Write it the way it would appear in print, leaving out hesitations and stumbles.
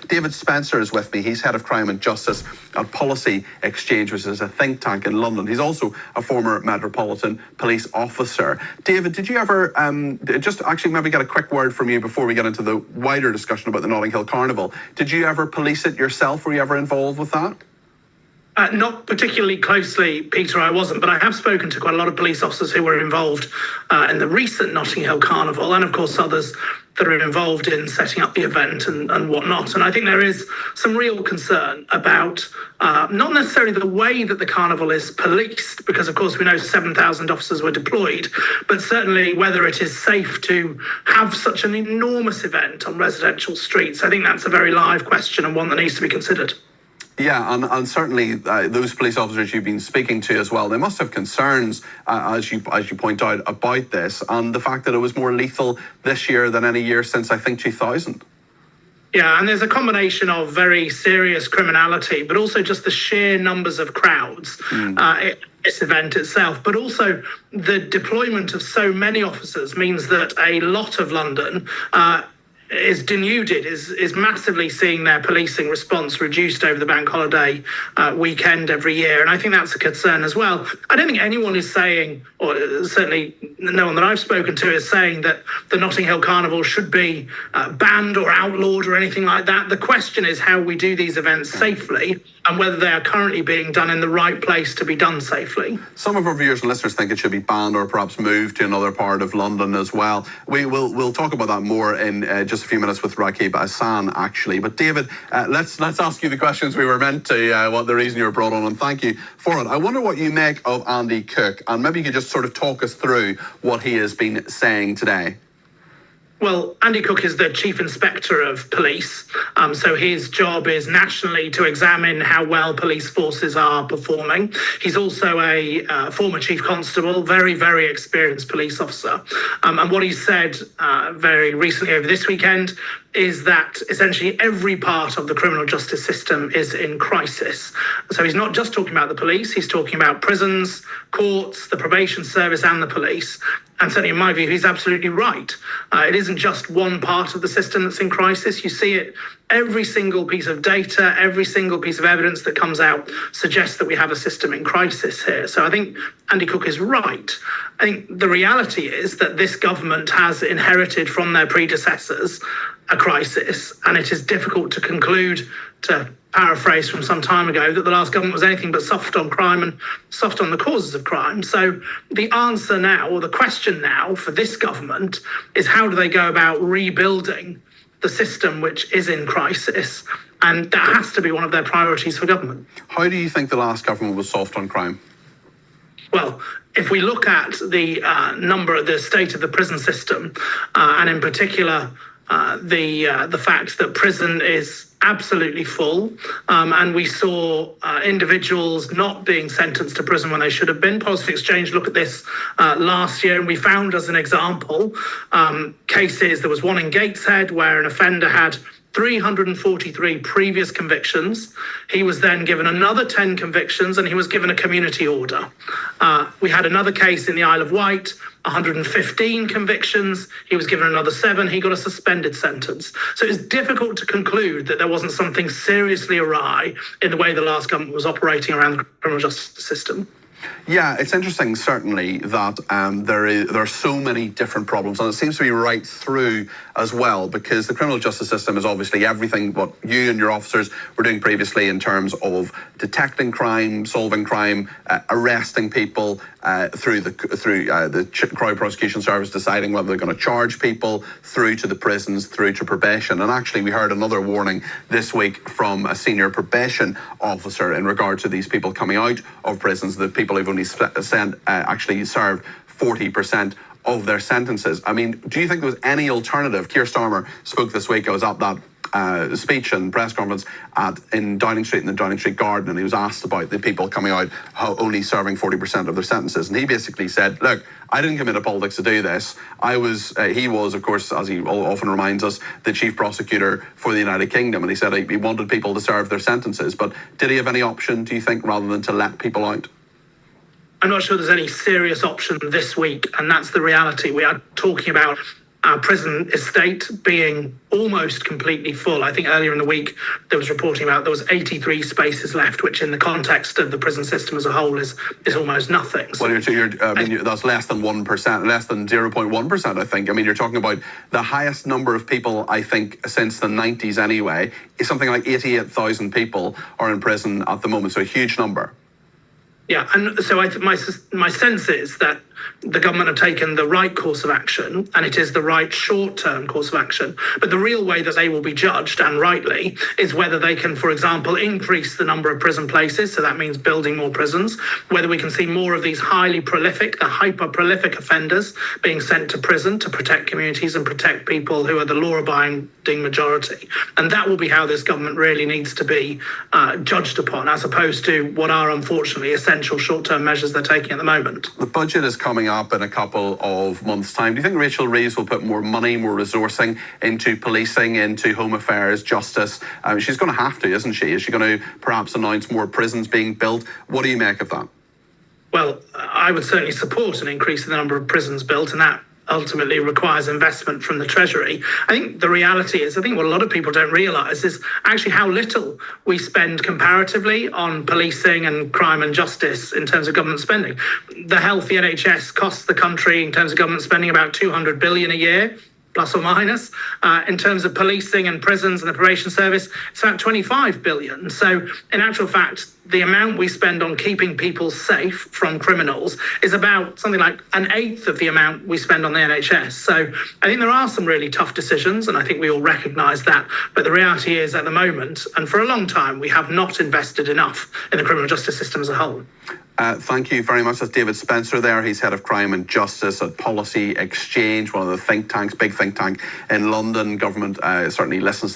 David Spencer is with me. He's head of crime and justice at Policy Exchange, which is a think tank in London. He's also a former Metropolitan Police officer. David, did you ever, just actually maybe get a quick word from you before we get into the wider discussion about the Notting Hill Carnival. Did you ever police it yourself? Were you ever involved with that? Not particularly closely, Peter, I wasn't, but I have spoken to quite a lot of police officers who were involved in the recent Notting Hill Carnival, and of course others that are involved in setting up the event and whatnot. And I think there is some real concern about not necessarily the way that the carnival is policed, because of course we know 7,000 officers were deployed, but certainly whether it is safe to have such an enormous event on residential streets. I think that's a very live question and one that needs to be considered. Yeah, and certainly those police officers you've been speaking to as well, they must have concerns, as you point out, about this and the fact that it was more lethal this year than any year since, I think, 2000. Yeah, and there's a combination of very serious criminality, but also just the sheer numbers of crowds at this event itself. But also the deployment of so many officers means that a lot of London is denuded, is massively seeing their policing response reduced over the bank holiday weekend every year. And I think that's a concern as well. I don't think anyone is saying, or certainly no one that I've spoken to is saying that the Notting Hill Carnival should be banned or outlawed or anything like that. The question is how we do these events safely and whether they are currently being done in the right place to be done safely. Some of our viewers and listeners think it should be banned or perhaps moved to another part of London as well. We'll talk about that more in just a few minutes with Rakib Ahsan, actually. But David, let's ask you the questions we were meant to, what the reason you were brought on, and thank you for it. I wonder what you make of Andy Cook, and maybe you could just sort of talk us through what he has been saying today. Well, Andy Cook is the Chief Inspector of Police, so his job is nationally to examine how well police forces are performing. He's also a former Chief Constable, very, very experienced police officer. And what he said very recently over this weekend is that essentially every part of the criminal justice system is in crisis. So he's not just talking about the police, he's talking about prisons, courts, the probation service and the police. And certainly in my view, he's absolutely right. It isn't just one part of the system that's in crisis. You see it, every single piece of data, every single piece of evidence that comes out suggests that we have a system in crisis here. So I think Andy Cook is right. I think the reality is that this government has inherited from their predecessors a crisis, and it is difficult to conclude, to paraphrase from some time ago, that the last government was anything but soft on crime and soft on the causes of crime. So the answer now, or the question now for this government, is how do they go about rebuilding the system which is in crisis? And that has to be one of their priorities for government. How do you think the last government was soft on crime? Well, if we look at the the state of the prison system, and in particular the fact that prison is absolutely full, and we saw individuals not being sentenced to prison when they should have been. Policy Exchange looked at this last year, and we found as an example cases. There was one in Gateshead where an offender had 343 previous convictions. He was then given another 10 convictions and he was given a community order. We had another case in the Isle of Wight, 115 convictions. He was given another 7. He got a suspended sentence. So it's difficult to conclude that there wasn't something seriously awry in the way the last government was operating around the criminal justice system. Yeah, it's interesting, certainly, that there are so many different problems, and it seems to be right through as well, because the criminal justice system is obviously everything what you and your officers were doing previously in terms of detecting crime, solving crime, arresting people, through the Crown Prosecution Service deciding whether they're going to charge people, through to the prisons, through to probation. And actually, we heard another warning this week from a senior probation officer in regard to these people coming out of prisons, the people who've only actually served 40% of their sentences. I mean, do you think there was any alternative? Keir Starmer spoke this week. I was at that speech and press conference in Downing Street, in the Downing Street Garden, and he was asked about the people coming out only serving 40% of their sentences, and he basically said, look, I didn't come into politics to do this. He was, of course, as he often reminds us, the chief prosecutor for the United Kingdom, and he said he wanted people to serve their sentences, but did he have any option, do you think, rather than to let people out? I'm not sure there's any serious option this week, and that's the reality. We are talking about our prison estate being almost completely full. I think earlier in the week there was reporting about there was 83 spaces left, which in the context of the prison system as a whole is almost nothing. So, well, that's less than 1%, less than 0.1%, I think. I mean, you're talking about the highest number of people, I think, since the 90s anyway, is something like 88,000 people are in prison at the moment, so a huge number. Yeah, and so my sense is that the government have taken the right course of action, and it is the right short-term course of action. But the real way that they will be judged, and rightly, is whether they can, for example, increase the number of prison places, so that means building more prisons, whether we can see more of these highly prolific, the hyper-prolific offenders being sent to prison to protect communities and protect people who are the law-abiding majority. And that will be how this government really needs to be judged upon, as opposed to what are, unfortunately, essential short-term measures they're taking at the moment. The budget is coming up in a couple of months' time. Do you think Rachel Reeves will put more money, more resourcing into policing, into home affairs, justice? She's going to have to, isn't she? Is she going to perhaps announce more prisons being built? What do you make of that? Well, I would certainly support an increase in the number of prisons built, and that ultimately requires investment from the Treasury. I think the reality is, I think what a lot of people don't realise is actually how little we spend comparatively on policing and crime and justice in terms of government spending. The health, the NHS costs the country in terms of government spending about 200 billion a year, plus or minus. In terms of policing and prisons and the probation service, it's about 25 billion. So in actual fact, the amount we spend on keeping people safe from criminals is about something like an eighth of the amount we spend on the NHS. So I think there are some really tough decisions, and I think we all recognise that. But the reality is, at the moment, and for a long time, we have not invested enough in the criminal justice system as a whole. Thank you very much. That's David Spencer there. He's head of crime and justice at Policy Exchange, one of the think tanks, big think tank in London. Government certainly listens to